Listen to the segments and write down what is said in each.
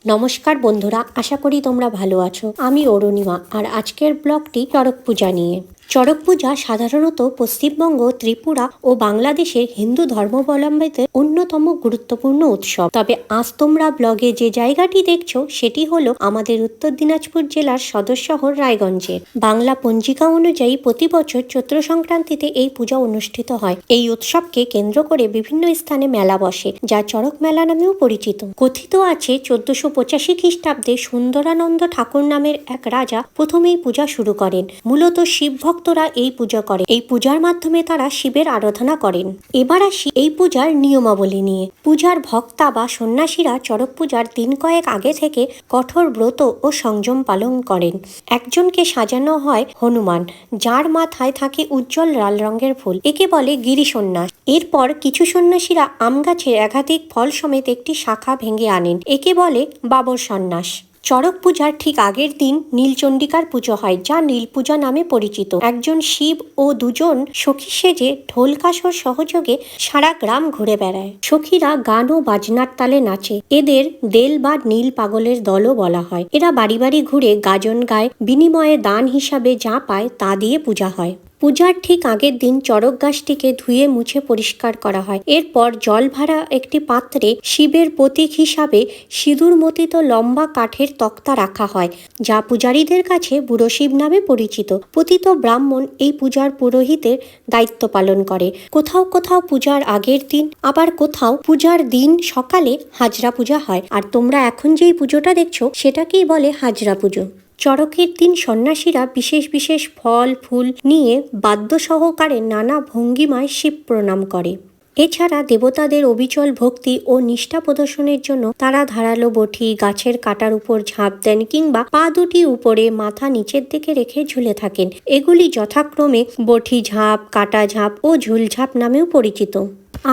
নমস্কার বন্ধুরা, আশা করি তোমরা ভালো আছো। আমি অরুণিমা, আর আজকের ব্লগটি চড়ক পূজা নিয়ে। চড়ক পূজা সাধারণত পশ্চিমবঙ্গ, ত্রিপুরা ও বাংলাদেশের হিন্দু ধর্মাবলম্বীদের অন্যতম গুরুত্বপূর্ণ উৎসব। তবে আজ তোমরা ব্লগে যে জায়গাটি দেখছো সেটি হলো আমাদের উত্তর দিনাজপুর জেলার সদর শহর রায়গঞ্জের। বাংলা পঞ্জিকা অনুযায়ী প্রতি বছর চৈত্র সংক্রান্তিতে এই পূজা অনুষ্ঠিত হয়। এই উৎসবকে কেন্দ্র করে বিভিন্ন স্থানে মেলা বসে, যা চড়ক মেলা নামেও পরিচিত। কথিত আছে 1485 খ্রিস্টাব্দে সুন্দরানন্দ ঠাকুর নামের এক রাজা প্রথম এই পূজা শুরু করেন। মূলত শিব ভক্তরা এই পূজা করে। এই পূজার মাধ্যমে তারা শিবের আরাধনা করেন। এবার আসি এই পূজার নিয়মাবলী নিয়ে। পূজার ভক্তা বা সন্ন্যাসীরা চড়ক পূজার দিন কয়েক আগে থেকে কঠোর ব্রত ও সংযম পালন করেন। একজনকে সাজানো হয় হনুমান, যার মাথায় থাকে উজ্জ্বল লাল রঙের ফুল। একে বলে গিরি সন্ন্যাস। এরপর কিছু সন্ন্যাসীরা আম গাছের একাধিক ফল সমেত একটি শাখা ভেঙে আনেন। একে বলে বাবর সন্ন্যাস। চড়ক পূজার ঠিক আগের দিন নীলচণ্ডিকার পুজো হয়, যা নীল পূজা নামে পরিচিত। একজন শিব ও দুজন সখী সেজে ঢোল কাসর সহযোগে সারা গ্রাম ঘুরে বেড়ায়। সখীরা গান ও বাজনার তালে নাচে। এদের দেল বা নীল পাগলের দলও বলা হয়। এরা বাড়ি বাড়ি ঘুরে গাজন গায়, বিনিময়ে দান হিসাবে যা পায় তা দিয়ে পূজা হয়। পূজার ঠিক আগের দিন চড়ক গাছটিকে ধুয়ে মুছে পরিষ্কার করা হয়। এরপর জল ভরা একটি পাত্রে শিবের প্রতীক হিসাবে সিঁদুর মতিত লম্বা কাঠের তক্তা রাখা হয়, যা পূজারীদের কাছে বুড়ো শিব নামে পরিচিত। পতিত ব্রাহ্মণ এই পূজার পুরোহিতের দায়িত্ব পালন করে। কোথাও কোথাও পূজার আগের দিন, আবার কোথাও পূজার দিন সকালে হাজরা পূজা হয়। আর তোমরা এখন যেই পুজোটা দেখছো সেটাকেই বলে হাজরা পুজো। চড়কের দিন সন্ন্যাসীরা বিশেষ বিশেষ ফল ফুল নিয়ে বাদ্য সহকারে নানা ভঙ্গিমায় শিব প্রণাম করে। এছাড়া দেবতাদের অবিচল ভক্তি ও নিষ্ঠা প্রদর্শনের জন্য তারা ধারালো বটি গাছের কাটার উপর ঝাঁপ দেন, কিংবা পা দুটি উপরে মাথা নিচের দিকে রেখে ঝুলে থাকেন। এগুলি যথাক্রমে বটি ঝাঁপ, কাটা ঝাঁপ ও ঝুল ঝাঁপ নামেও পরিচিত।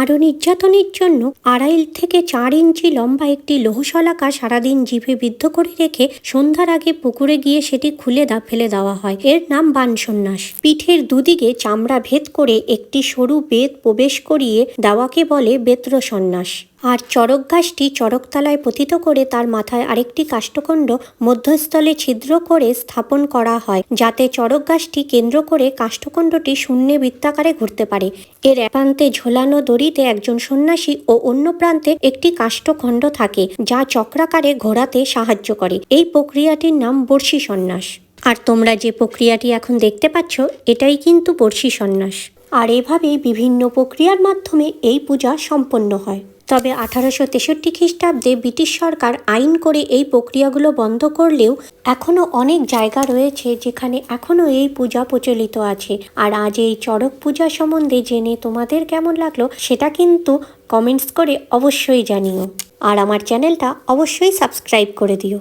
আরও নির্যাতনের জন্য 2.5 থেকে 4 ইঞ্চি লম্বা একটি লৌহশলাকা সারাদিন জিভে বিদ্ধ করে রেখে সন্ধ্যার আগে পুকুরে গিয়ে সেটি খুলে ফেলে দেওয়া হয়। এর নাম বান সন্ন্যাস। পিঠের দুদিকে চামড়া ভেদ করে একটি সরু বেত প্রবেশ করিয়ে দেওয়াকে বলে বেত্র সন্ন্যাস। আর চড়ক গাছটি চড়কতলায় পতিত করে তার মাথায় আরেকটি কাষ্ঠখণ্ড মধ্যস্থলে ছিদ্র করে স্থাপন করা হয়, যাতে চড়ক গাছটি কেন্দ্র করে কাষ্ঠখণ্ডটি শূন্যে বৃত্তাকারে ঘুরতে পারে। এর এক প্রান্তে ঝোলানো দড়িতে একজন সন্ন্যাসী ও অন্য প্রান্তে একটি কাষ্ঠখণ্ড থাকে, যা চক্রাকারে ঘোরাতে সাহায্য করে। এই প্রক্রিয়াটির নাম বর্ষি সন্ন্যাস। আর তোমরা যে প্রক্রিয়াটি এখন দেখতে পাচ্ছ এটাই কিন্তু বর্ষি সন্ন্যাস। আর এভাবেই বিভিন্ন প্রক্রিয়ার মাধ্যমে এই পূজা সম্পন্ন হয়। তবে 1863 খ্রিস্টাব্দে ব্রিটিশ সরকার আইন করে এই প্রক্রিয়াগুলো বন্ধ করলেও এখনও অনেক জায়গা রয়েছে যেখানে এখনও এই পূজা প্রচলিত আছে। আর আজ এই চড়ক পূজা সম্বন্ধে জেনে তোমাদের কেমন লাগলো সেটা কিন্তু কমেন্টস করে অবশ্যই জানিও। আর আমার চ্যানেলটা অবশ্যই সাবস্ক্রাইব করে দিও।